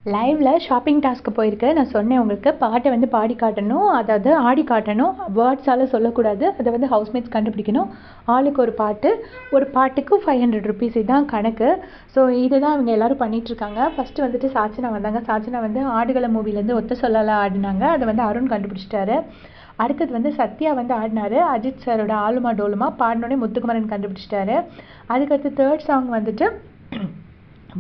லைவில் shopping task போயிருக்கு. நான் சொன்னேன் உங்களுக்கு பாட்டை வந்து பாடி காட்டணும், அதாவது ஆடி காட்டணும், வேர்ட்ஸால் சொல்லக்கூடாது. அதை வந்து ஹவுஸ்மேட்ஸ் கண்டுபிடிக்கணும். ஆளுக்கு ஒரு பாட்டு, ஒரு பாட்டுக்கு 500 ருபீஸ் இதுதான் கணக்கு. ஸோ இதுதான் அவங்க எல்லோரும் பண்ணிகிட்ருக்காங்க. ஃபஸ்ட்டு வந்துட்டு சாச்சனா வந்தாங்க. சாச்சனா வந்து ஆடுகள மூவிலேருந்து ஒத்த சொல்லலாம் ஆடினாங்க. அதை வந்து அருண் கண்டுபிடிச்சிட்டாரு. அடுத்தது வந்து சத்யா வந்து ஆடினாரு. அஜித் சாரோட ஆலுமா டோலுமா பாடினோடனே முத்துக்குமரன் கண்டுபிடிச்சிட்டாரு. அதுக்கடுத்து தேர்ட் சாங் வந்துட்டு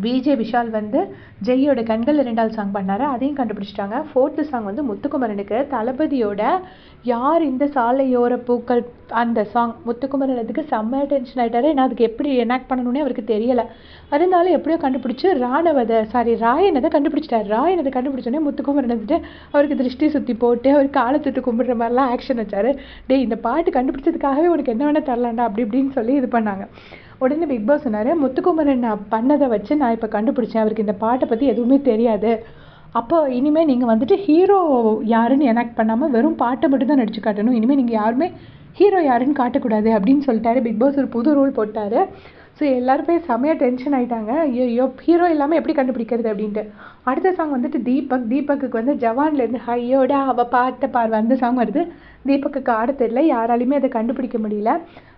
விஜே விஷால் வந்து ஜெய்யோட கண்கள் 2வது சாங் பண்ணார். அதையும் கண்டுபிடிச்சிட்டாங்க. 4th சாங் வந்து முத்துக்குமரனுக்கு தளபதியோட யார் இந்த சாலையோர பூக்கள் அந்த சாங். முத்துக்குமரன் அதுக்கு செம்ம டென்ஷன் ஆகிட்டாரு. ஏன்னா அதுக்கு எப்படி எனாக்ட் பண்ணணுன்னே அவருக்கு தெரியலை. அதனால எப்படியோ கண்டுபிடிச்சி ராயனதை கண்டுபிடிச்சிட்டாரு. ராயனதை கண்டுபிடிச்சோடனே முத்துக்குமரன் வந்துட்டு அவருக்கு திருஷ்டி சுற்றி போட்டு அவர் காலை தொட்டு கும்பிட்ற மாதிரிலாம் ஆக்ஷன் வச்சார். இந்த பாட்டு கண்டுபிடிச்சதுக்காகவே உனக்கு என்ன வேணால் தரலாண்டா அப்படி இப்படின்னு சொல்லி இது பண்ணாங்க. உடனே பிக் பாஸ் சொன்னார், முத்துக்குமரன் நான் பண்ணதை வச்சு நான் இப்போ கண்டுபிடிச்சேன். அவருக்கு இந்த பாட்டை பற்றி எதுவுமே தெரியாது. அப்போ இனிமேல் நீங்கள் வந்துட்டு ஹீரோ யாருன்னு எனாக்ட் பண்ணாமல் வெறும் பாட்டை மட்டும் தான் நடிச்சு காட்டணும். இனிமேல் நீங்கள் யாருமே ஹீரோ யாருன்னு காட்டக்கூடாது அப்படின்னு சொல்லிட்டாரு. பிக் பாஸ் ஒரு புது ரூல் போட்டார். ஸோ எல்லாருமே செம்மையாக டென்ஷன் ஆகிட்டாங்க. ஐயோ ஹீரோ இல்லாமல் எப்படி கண்டுபிடிக்கிறது அப்படின்ட்டு. அடுத்த சாங் வந்துட்டு தீபக்கு வந்து ஜவான்லேருந்து ஐயோடா அவள் பார்த்த பார்வை அந்த சாங் வருது. தீபக்கு ஆட தெரியல, யாராலையுமே அதை கண்டுபிடிக்க முடியல.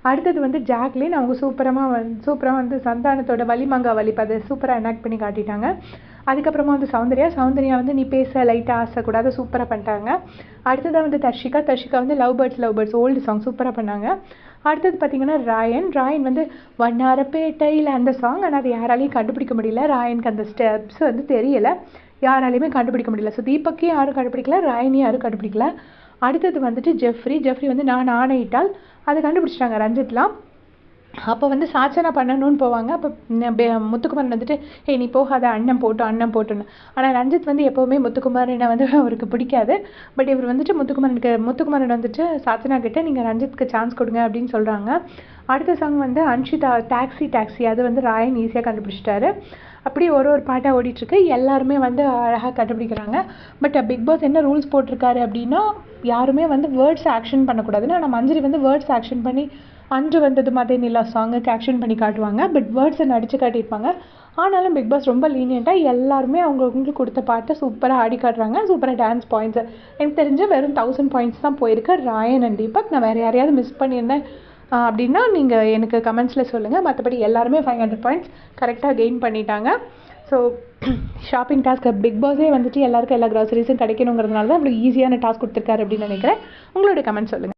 அடுத்தது வந்து ஜாக்லின், அவங்க சூப்பராக வந்து சந்தானத்தோட வலிமங்கா வலிப்பு அதை சூப்பராக எனாக்ட் பண்ணி காட்டிட்டாங்க. அதுக்கப்புறமா வந்து சௌந்தர்யா வந்து நீ பேச லைட்டாக ஆசைக்கூடாது சூப்பராக பண்ணிட்டாங்க. அடுத்ததாக வந்து தர்ஷிகா வந்து லவ் பேர்ட்ஸ் ஓல்டு சாங் சூப்பராக பண்ணாங்க. அடுத்தது பார்த்திங்கன்னா ராயன் வந்து வண்ணாரப்பேட்டையில் அந்த சாங். ஆனால் அது யாராலையும் கண்டுபிடிக்க முடியல. ராயனுக்கு அந்த ஸ்டெப்ஸ் வந்து தெரியலை, யாராலையுமே கண்டுபிடிக்க முடியல. ஸோ தீபக்கையும் யாரும் கண்டுபிடிக்கல, ராயனையும் யாரும் கண்டுபிடிக்கல. அடுத்தது வந்துட்டு ஜெஃப்ரி வந்து நான் ஆணையிட்டால் அதை கண்டுபிடிச்சிட்டாங்க ரஞ்சித்லாம். அப்போ வந்து சாச்சனா பண்ணணும்னு போவாங்க. அப்போ முத்துக்குமரன் வந்துட்டு நீ போகாத அண்ணன் போட்டுன்னு. ஆனால் ரஞ்சித் வந்து எப்போவுமே முத்துக்குமரனை வந்து அவருக்கு பிடிக்காது. பட் இவர் வந்துட்டு முத்துக்குமரன் வந்துட்டு சாச்சனா கிட்ட நீங்கள் ரஞ்சித்க்கு சான்ஸ் கொடுங்க அப்படின்னு சொல்கிறாங்க. அடுத்த சாங் வந்து அன்ஷிதா டாக்ஸி அது வந்து ராயன் ஈஸியாக கண்டுபிடிச்சிட்டாரு. அப்படி ஒரு பாட்டாக ஓடிட்டுருக்கு. எல்லாருமே வந்து அழகாக கண்டுபிடிக்கிறாங்க. பட் பிக் பாஸ் என்ன ரூல்ஸ் போட்டிருக்காரு அப்படின்னா, யாருமே வந்து வேர்ட்ஸ் ஆக்ஷன் பண்ணக்கூடாதுன்னு. ஆனால் மஞ்சரி வந்து வேர்ட்ஸ் ஆக்ஷன் பண்ணி அன்று வந்தது மதே நிலா சாங்குக்கு ஆக்ஷன் பண்ணி காட்டுவாங்க. பட் வேர்ட்ஸை நடித்து காட்டியிருப்பாங்க. ஆனாலும் பிக் பாஸ் ரொம்ப லீனியண்ட்டாக எல்லாருமே அவங்களுக்கு கொடுத்த பாட்டை சூப்பராக ஆடி காட்டுறாங்க. சூப்பராக டான்ஸ் பாயிண்ட்ஸு எனக்கு தெரிஞ்ச வெறும் 1000 பாயிண்ட்ஸ் தான் போயிருக்கு. ராயன் அண்ட் தீபக். நான் வேறு யாரையாவது மிஸ் பண்ணியிருந்தேன் அப்படின்னா நீங்கள் எனக்கு கமெண்ட்ஸில் சொல்லுங்கள். மற்றபடி எல்லாருமே 500 பாயிண்ட்ஸ் கரெக்டாக கெயின் பண்ணிட்டாங்க. ஸோ ஷாப்பிங் டாஸ்க் பிக் பாஸே வந்துட்டு எல்லாருக்கும் எல்லா க்ராசரிஸும் கிடைக்கணுங்கிறதுனால தான் அவ்வளோ ஈஸியான டாஸ்க் கொடுத்துருக்காரு அப்படின்னு நினைக்கிறேன். உங்களோட கமெண்ட் சொல்லுங்கள்.